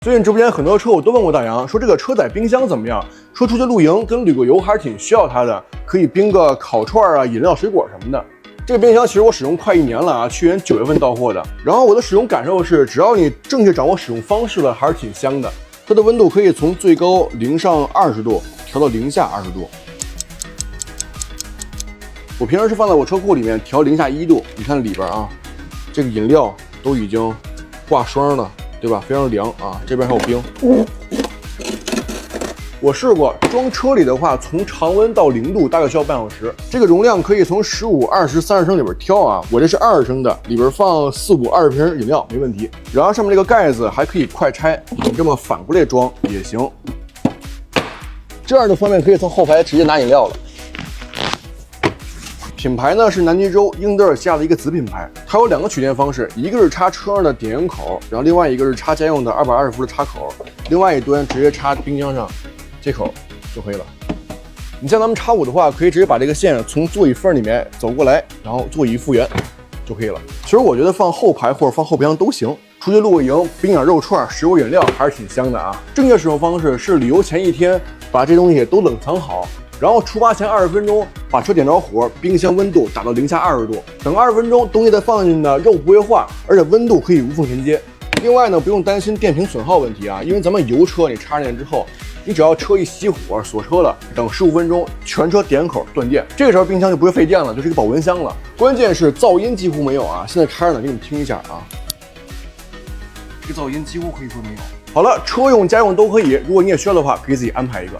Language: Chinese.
最近直播间很多车友都问过大洋，说这个车载冰箱怎么样？说出去露营跟旅个游还是挺需要它的，可以冰个烤串啊、饮料、水果什么的。这个冰箱其实我使用快1年了啊，去年9月份到货的。然后我的使用感受是，只要你正确掌握使用方式了，还是挺香的。它的温度可以从最高零上20度调到零下20度。我平时是放在我车库里面调零下1度，你看里边啊，这个饮料都已经挂霜了。对吧？非常凉啊！这边还有冰。我试过装车里的话，从常温到0度大概需要半小时。这个容量可以从15、20、30升里边挑啊。我这是20升的，里边放4、5、20瓶饮料没问题。然后上面这个盖子还可以快拆，你这么反过来装也行。这样的方面可以从后排直接拿饮料了。品牌呢是南极洲英德尔西亚的一个子品牌，它有2个取电方式，一个是插车上的点烟口，然后另外一个是插家用的220伏的插口，另外一端直接插冰箱上这口就可以了。你像咱们X5的话，可以直接把这个线从座椅缝里面走过来，然后座椅复原就可以了。其实我觉得放后排或者放后备箱都行，出去露个营，冰点肉串、食物饮料还是挺香的啊。正确使用方式是旅游前1天把这东西都冷藏好。然后出发前20分钟把车点着火，冰箱温度打到零下20度，等20分钟东西再放进去呢，肉不会化，而且温度可以无缝衔接。另外呢，不用担心电瓶损耗问题啊，因为咱们油车你插上电之后，你只要车一熄火锁车了，等15分钟全车点口断电，这个时候冰箱就不会费电了，就是一个保温箱了。关键是噪音几乎没有啊，现在开着呢，给你们听一下啊，这个噪音几乎可以说没有。好了，车用家用都可以，如果你也需要的话，可以自己安排一个。